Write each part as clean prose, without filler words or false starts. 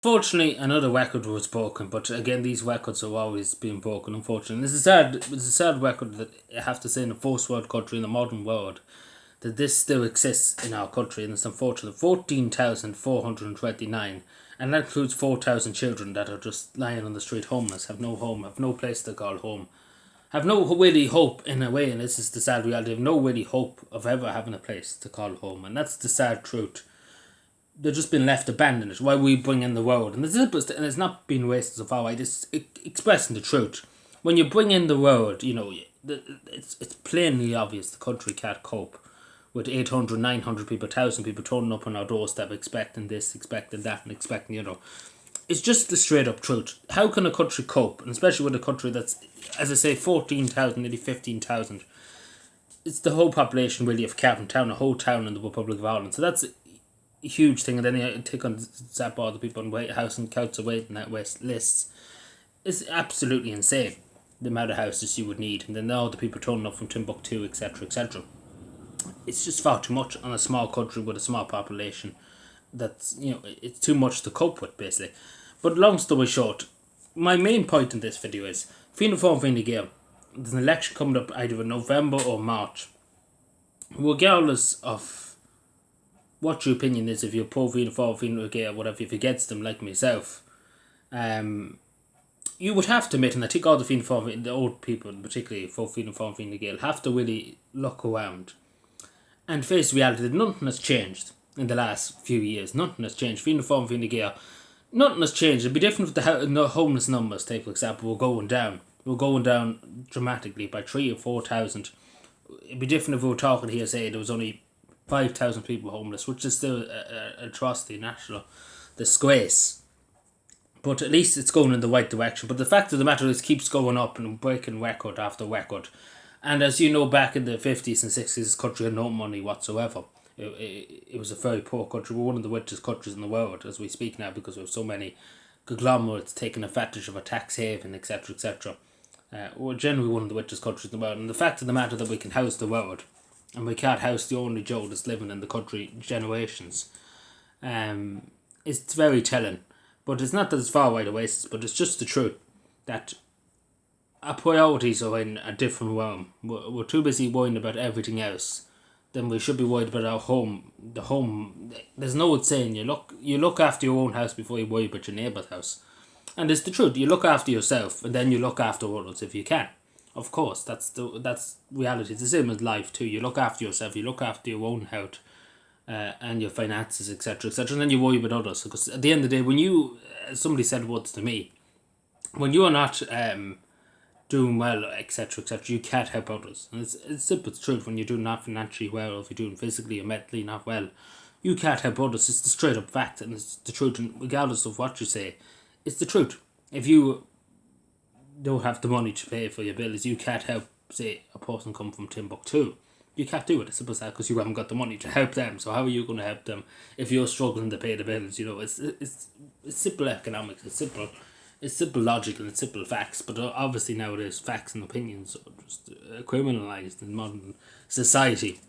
Fortunately, another record was broken, but again, these records are always being broken. Unfortunately, it's a sad record that I have to say in a first world country in the modern world that this still exists in our country, and it's unfortunate. 14,429, and that includes 4,000 children that are just lying on the street, homeless, have no home, have no place to call home, have no really hope in a way, and this is the sad reality. Have no really hope of ever having a place to call home, and that's the sad truth. They've just been left abandoned. Why we bring in the world, and it's not being racist so far. It's expressing the truth. When you bring in the world, it's plainly obvious the country can't cope with 800, 900 people, 1,000 people turning up on our doorstep expecting this, expecting that, and expecting, It's just the straight up truth. How can a country cope, and especially with a country that's, as I say, 14,000, nearly 15,000? It's the whole population really of Cavan Town, a whole town in the Republic of Ireland. So that's a huge thing. And then you take on zap all the people on White House and Council waiting that lists. It's absolutely insane the amount of houses you would need, and then all the people turning up from Timbuktu, etc., etc. It's just far too much on a small country with a small population. That's it's too much to cope with basically. But long story short, my main point in this video is Fianna Fáil Fine Gael. There's an election coming up either in November or March. Regardless of what your opinion is, if you're pro Fianna Fáil Fine Gael, whatever, if you're against them like myself, you would have to admit, and I think all the Fianna Fáil, the old people, particularly for Fianna Fáil Fine Gael, have to really look around and face reality that nothing has changed in the last few years. Nothing has changed. Fianna Fáil Fine Gael, nothing has changed. It'd be different if the homeless numbers, take for example, were going down. We're going down dramatically by 3,000 or 4,000. It'd be different if we were talking here, say there was only 5,000 people homeless, which is still an atrocity, national disgrace. But at least it's going in the right direction. But the fact of the matter is, it keeps going up and breaking record after record. And as you know, back in the 50s and 60s, this country had no money whatsoever. It was a very poor country. We're one of the richest countries in the world as we speak now, because we have so many conglomerates taking advantage of a tax haven, etc., etc. We're generally one of the richest countries in the world. And the fact of the matter that we can house the world, and we can't house the only Joe that's living in the country generations, is very telling. But it's not that it's far away the waste, but it's just the truth that our priorities are in a different realm. We're too busy worrying about everything else than we should be worried about our home. The home, there's no old saying, you look after your own house before you worry about your neighbour's house. And it's the truth. You look after yourself, and then you look after others if you can. Of course, that's reality. It's the same as life too. You look after yourself. You look after your own health, and your finances, etc., etc. And then you worry about others. Because at the end of the day, when you, somebody said once to me, when you are not doing well, etc., etc., you can't help others. And it's simple truth. When you're doing not financially well, or if you're doing physically or mentally not well, you can't help others. It's the straight up fact, and it's the truth. And regardless of what you say, it's the truth. If you don't have the money to pay for your bills, you can't help, say, a person come from Timbuktu. You can't do it. It's simple as that, because you haven't got the money to help them. So how are you going to help them if you're struggling to pay the bills? It's simple economics. It's simple logic, and it's simple facts. But obviously nowadays facts and opinions are just criminalised in modern society.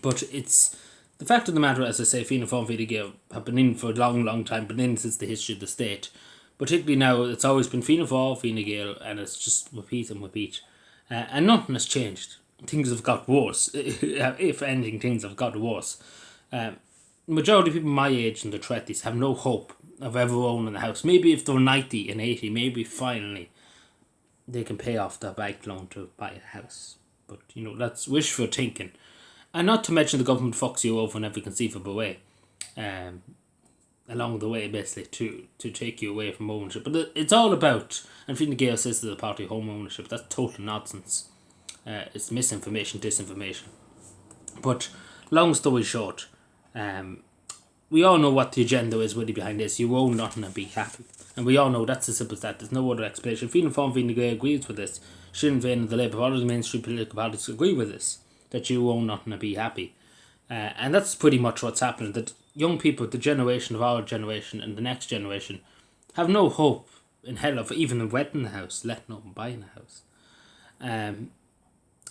But it's the fact of the matter, as I say, Fianna Fáil Fine Gael have been in for a long, long time, been in since the history of the state. Particularly now, it's always been Fianna Fáil Fine Gael, and it's just repeat and repeat. And nothing has changed. Things have got worse. If anything, things have got worse. Majority of people my age in their 20s have no hope of ever owning a house. Maybe if they're 90 and 80, maybe finally they can pay off their bank loan to buy a house. But, that's wishful thinking. And not to mention the government fucks you over in every conceivable way. Along the way, basically, to take you away from ownership. But it's all about, and Fine Gael says to the party, home ownership. That's total nonsense. It's misinformation, disinformation. But long story short, we all know what the agenda is really behind this. You own nothing and be happy. And we all know that's as simple as that. There's no other explanation. Fianna Fáil Fine Gael agrees with this. Sinn Féin and the Labour Party, the mainstream political parties, agree with this. That you own nothing and be happy. And that's pretty much what's happening. That young people, the generation of our generation and the next generation, have no hope in hell of even renting a house, let alone buying a house.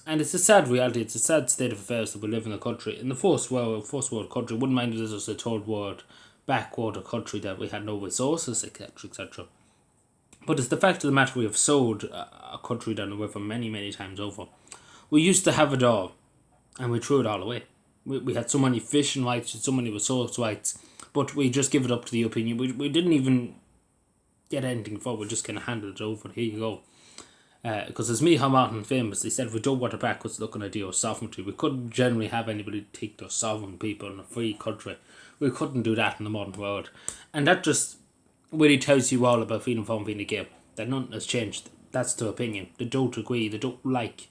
And it's a sad reality. It's a sad state of affairs that we live in a country, in the first world country. Wouldn't mind if this was a third world backwater country that we had no resources, etc., etc. But it's the fact of the matter we have sold a country down the river many, many times over. We used to have it all, and we threw it all away. We had so many fishing rights, so many resource rights, but we just give it up to the opinion. We didn't even get anything for it, we just kind of handed it over, here you go. Because as Micheál Martin famously said, we don't want it back what's looking at our sovereignty. We couldn't generally have anybody take their sovereign people in a free country. We couldn't do that in the modern world. And that just really tells you all about Fianna Fáil and Fine Gael, that nothing has changed. That's their opinion. They don't agree, they don't like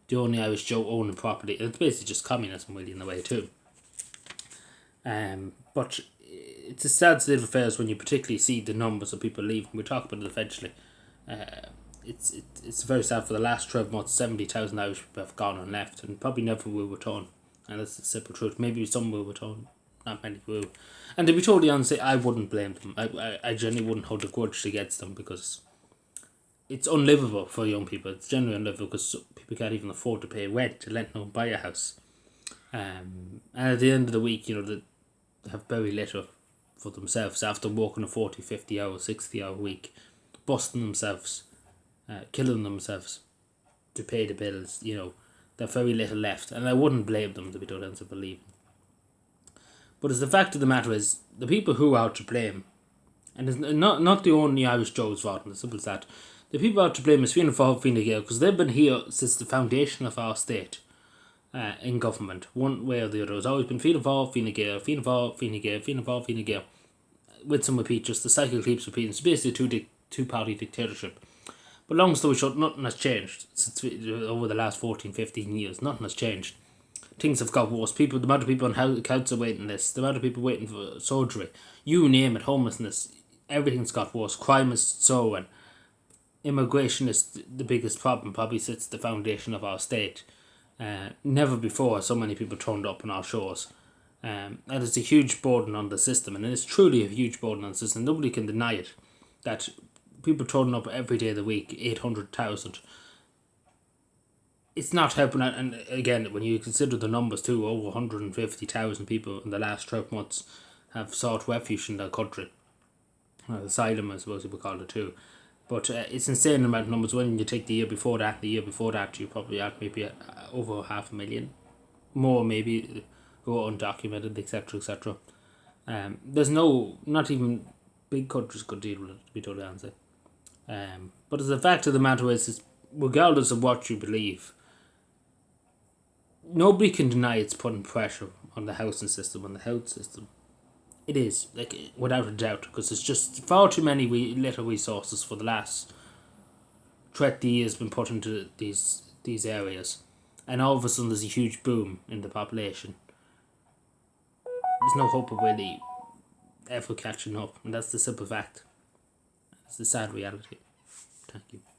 the only Irish Joe owning property. It's basically just communism really in the way too. But it's a sad state of affairs when you particularly see the numbers of people leaving. We'll talk about it eventually. It's very sad. For the last 12 months, 70,000 Irish people have gone and left, and probably never will return. And that's the simple truth. Maybe some will return, not many will. And to be totally honest, I wouldn't blame them. I genuinely wouldn't hold a grudge against them, because it's unlivable for young people. It's generally unlivable because people can't even afford to pay rent, let alone buy a house. And at the end of the week, they have very little for themselves after working a 40, 50 hour, 60 hour week, busting themselves, killing themselves to pay the bills. They've very little left, and I wouldn't blame them, to be totally honest, for leaving. But as the fact of the matter is, the people who are to blame, and it's not the only Irish Joe's fault, and as simple as that, the people out to blame is Fianna Fáil, Fine Gael, because they've been here since the foundation of our state. In government, one way or the other, it's always been Fianna Fáil, Fine Gael, Fianna Fáil, Fine Gael, Fianna Fáil, Fine Gael, with some repeat. Just the cycle keeps repeating. It's basically two-party dictatorship. But long story short, nothing has changed since over the last 14, 15 years. Nothing has changed. Things have got worse. The amount of people on council waiting lists, the amount of people waiting for surgery, you name it, homelessness, everything's got worse. Crime is soaring. Immigration is the biggest problem, probably since the foundation of our state. Never before so many people turned up on our shores. And it's a huge burden on the system, and it's truly a huge burden on the system. Nobody can deny it, that people turning up every day of the week, 800,000. It's not helping out, and again, when you consider the numbers too, over 150,000 people in the last 12 months have sought refuge in the country. Asylum, I suppose you would call it too. But it's insane amount of numbers. When you take the year before that, you probably had maybe over 500,000. More maybe, who are undocumented, etc., etc. There's not even big countries could deal with it, to be totally honest. But as the fact of the matter is regardless of what you believe, nobody can deny it's putting pressure on the housing system, on the health system. It is, without a doubt, because it's just far too many little resources for the last 20 years been put into these areas, and all of a sudden there's a huge boom in the population. There's no hope of really ever catching up, and that's the simple fact. It's the sad reality. Thank you.